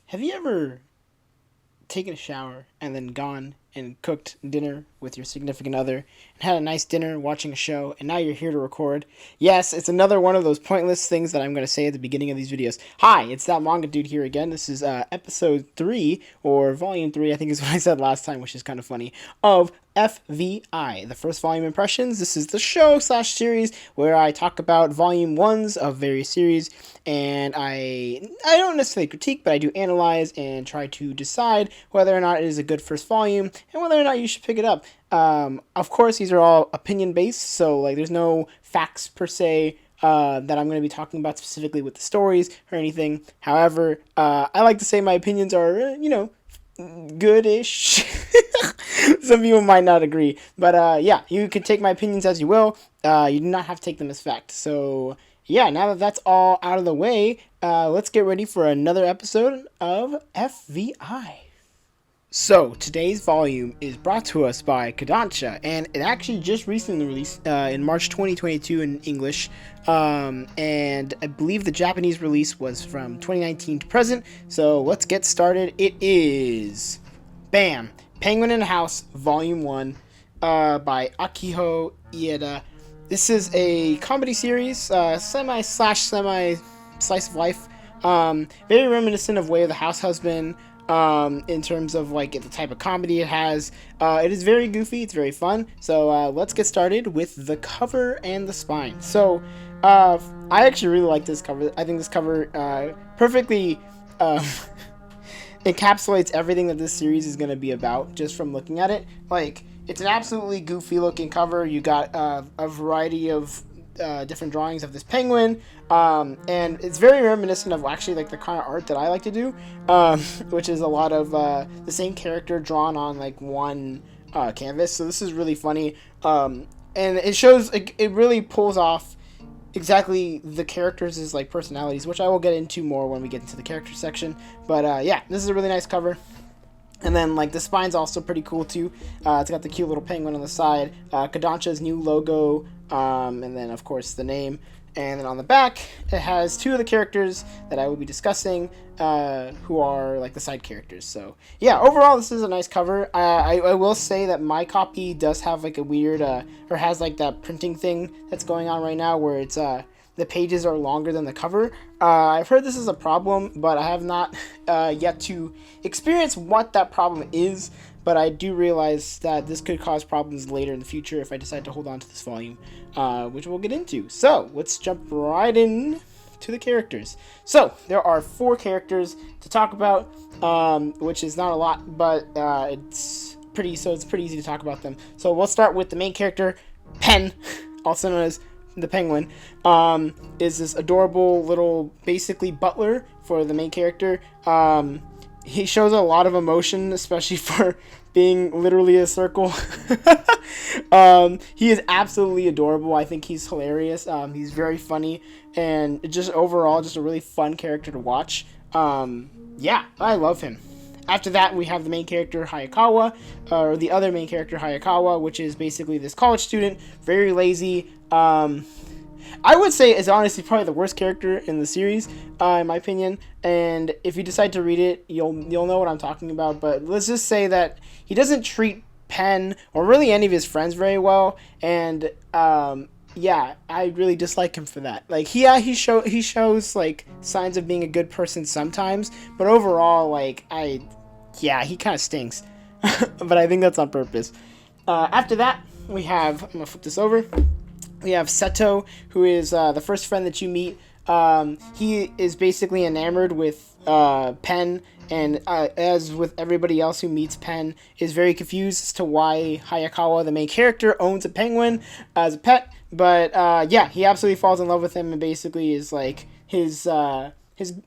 Have you ever taken a shower and then gone and cooked dinner with your significant other and had a nice dinner watching a show, and now you're here to record? Yes, it's another one of those pointless things that I'm going to say at the beginning of these videos. Hi, it's that manga dude here again. This is episode 3, or volume 3, I think is what I said last time, which is kind of funny, of FVI, the first volume impressions. This is the show slash series where I talk about volume 1s of various series, and I don't necessarily critique, but I do analyze and try to decide whether or not it is a good first volume and whether or not you should pick it up. Of course, these are all opinion based, so like there's no facts per se that I'm going to be talking about specifically with the stories or anything. However, I like to say my opinions are, good-ish. Some people might not agree, but yeah, you can take my opinions as you will. You do not have to take them as fact. So yeah, now that that's all out of the way, let's get ready for another episode of FVI. So, today's volume is brought to us by Kodansha, and it actually just recently released in March 2022 in English, and I believe the Japanese release was from 2019 to present, so let's get started. It is, bam, Penguin in a House, Volume 1, by Akiho Ieda. This is a comedy series, semi slice of life, very reminiscent of Way of the House Husband, in terms of like the type of comedy it has. It is very goofy, it's very fun. So let's get started with the cover and the spine. So I actually really like this cover. I think this cover perfectly encapsulates everything that this series is going to be about just from looking at it. Like, it's an absolutely goofy looking cover. You got a variety of different drawings of this penguin, and it's very reminiscent of actually like the kind of art that I like to do, which is a lot of the same character drawn on like one canvas. So this is really funny, and it shows, it really pulls off exactly the characters' like personalities, which I will get into more when we get into the character section. But yeah, this is a really nice cover. And then, like, the spine's also pretty cool, too. It's got the cute little penguin on the side, Kodansha's new logo, and then, of course, the name. And then on the back, it has two of the characters that I will be discussing, who are, like, the side characters. So, yeah, overall, this is a nice cover. I will say that my copy does have, like, a weird, or has, like, that printing thing that's going on right now where it's, the pages are longer than the cover. I've heard this is a problem, but I have not yet to experience what that problem is. But I do realize that this could cause problems later in the future if I decide to hold on to this volume, which we'll get into. So let's jump right in to the characters. So there are 4 characters to talk about, which is not a lot, but it's pretty easy to talk about them. So we'll start with the main character, Pen, also known as the penguin, is this adorable little, basically, butler for the main character. He shows a lot of emotion, especially for being literally a circle. He is absolutely adorable. I think he's hilarious. He's very funny, and just overall, just a really fun character to watch. Yeah, I love him. After that, we have the main character, Hayakawa, or the other main character, Hayakawa, which is basically this college student, very lazy. I would say is honestly probably the worst character in the series, in my opinion. And if you decide to read it, you'll know what I'm talking about. But let's just say that he doesn't treat Pen or really any of his friends very well, and yeah, I really dislike him for that. Like, he shows like signs of being a good person sometimes, but overall, like, he kind of stinks. But I think that's on purpose. After that, I'm gonna flip this over. We have Seto, who is the first friend that you meet. He is basically enamored with Pen, and as with everybody else who meets Pen, is very confused as to why Hayakawa, the main character, owns a penguin as a pet. But yeah, he absolutely falls in love with him and basically is like his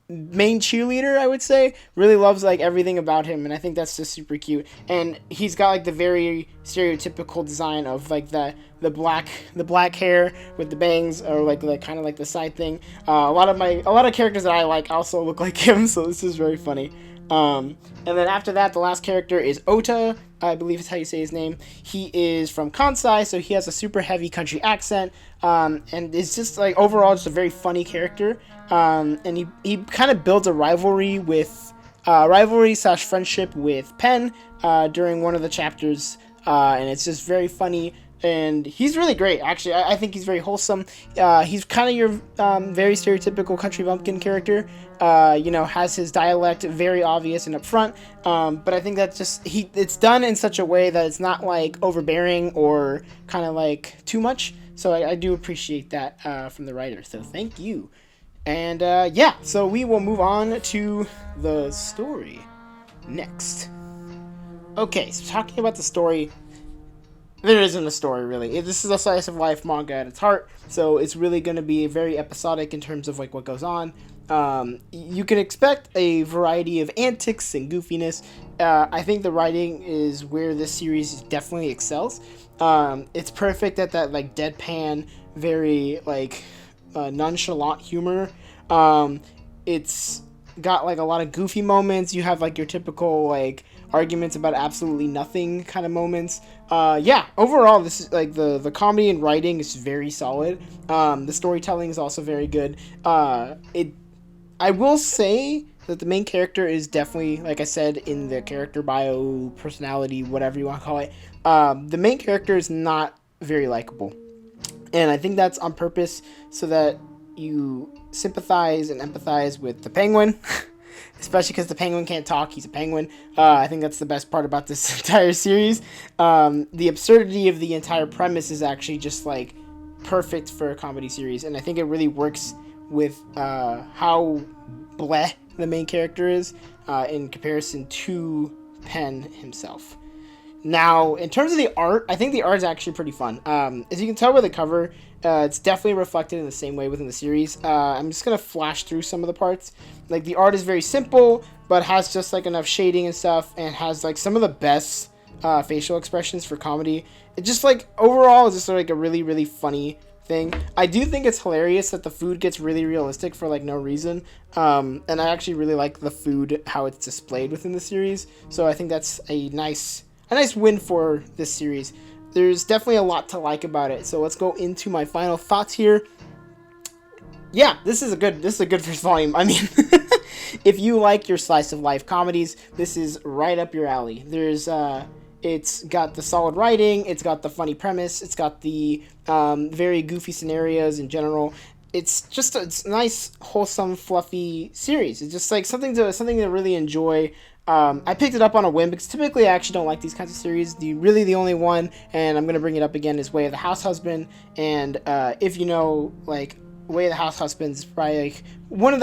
main cheerleader, I would say. Really loves like everything about him, and I think that's just super cute. And he's got like the very stereotypical design of like the black hair with the bangs, or like kind of like the side thing. A lot of characters that I like also look like him, so this is very funny. And then after that, the last character is Ota, I believe is how you say his name. He is from Kansai, so he has a super heavy country accent, and it's just like overall just a very funny character. And he kind of builds a rivalry with rivalry / friendship with Pen during one of the chapters, and it's just very funny. And he's really great, actually. I think he's very wholesome. He's kind of your very stereotypical country bumpkin character. Has his dialect very obvious and upfront. But I think that's just it's done in such a way that it's not like overbearing or kind of like too much. So I do appreciate that from the writer. So thank you. And so we will move on to the story next. Okay, so talking about the story. There isn't a story, really. This is a slice of life manga at its heart, so it's really going to be very episodic in terms of like what goes on. You can expect a variety of antics and goofiness. I think the writing is where this series definitely excels. It's perfect at that like deadpan, very like nonchalant humor. It's got like a lot of goofy moments. You have like your typical like arguments about absolutely nothing kind of moments. Overall this is like the comedy and writing is very solid. The storytelling is also very good. I will say that the main character is definitely, like I said in the character bio, personality, whatever you want to call it, the main character is not very likable, and I think that's on purpose so that you sympathize and empathize with the penguin. Especially because the penguin can't talk. He's a penguin. I think that's the best part about this entire series. The absurdity of the entire premise is actually just like perfect for a comedy series, and I think it really works with how bleh the main character is in comparison to Pen himself. Now, in terms of the art, I think the art is actually pretty fun. As you can tell by the cover, it's definitely reflected in the same way within the series. I'm just going to flash through some of the parts. Like, the art is very simple, but has just, like, enough shading and stuff, and has, like, some of the best facial expressions for comedy. It just, like, overall, is just, like, a really, really funny thing. I do think it's hilarious that the food gets really realistic for, like, no reason. And I actually really like the food, how it's displayed within the series. So I think that's a nice win for this series. There's definitely a lot to like about it. So let's go into my final thoughts here. Yeah, this is a good first volume. I mean, if you like your slice of life comedies, this is right up your alley. It's got the solid writing, it's got the funny premise, it's got the very goofy scenarios in general. It's a nice, wholesome, fluffy series. It's just like something to really enjoy. I picked it up on a whim because typically I actually don't like these kinds of series. The only one, and I'm going to bring it up again, is Way of the House Husband. And if you know, like, Way of the House Husband is probably like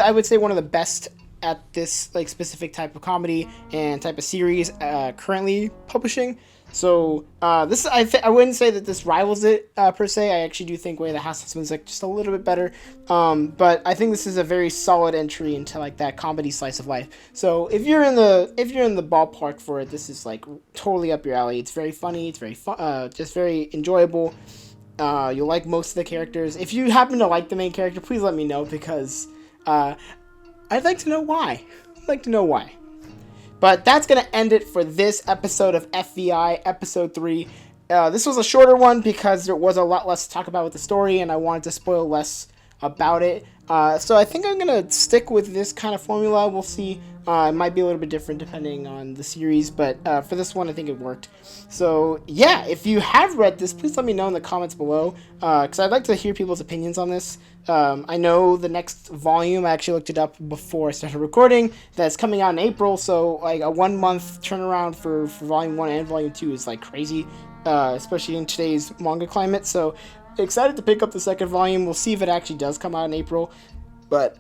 I would say one of the best at this like specific type of comedy and type of series currently publishing. So this I wouldn't say that this rivals it per se. I actually do think Way of the House Husband is like just a little bit better. But I think this is a very solid entry into like that comedy slice of life. So if you're in the ballpark for it, this is like totally up your alley. It's very funny. It's very fun. Just very enjoyable. You'll like most of the characters. If you happen to like the main character, please let me know because I'd like to know why. But that's going to end it for this episode of FVI, episode 3. This was a shorter one because there was a lot less to talk about with the story, and I wanted to spoil less about it. So I think I'm going to stick with this kind of formula. We'll see. It might be a little bit different depending on the series, but for this one, I think it worked. So, yeah, if you have read this, please let me know in the comments below, because I'd like to hear people's opinions on this. I know the next volume, I actually looked it up before I started recording, that's coming out in April, so like a 1 month turnaround for volume 1 and volume 2 is like crazy, especially in today's manga climate. So excited to pick up the second volume. We'll see if it actually does come out in April. But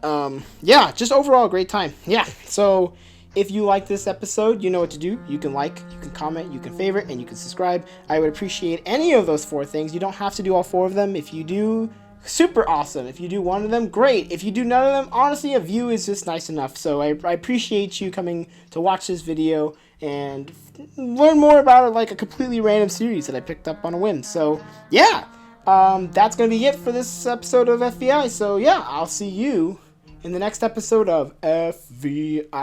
yeah, just overall a great time. Yeah, so if you like this episode, you know what to do. You can like, you can comment, you can favorite, and you can subscribe. I would appreciate any of those 4 things. You don't have to do all 4 of them. If you do, super awesome. If you do one of them, great. If you do none of them, honestly, a view is just nice enough. So I appreciate you coming to watch this video and learn more about like a completely random series that I picked up on a whim. So yeah, that's going to be it for this episode of FBI. So yeah, I'll see you in the next episode of FBI.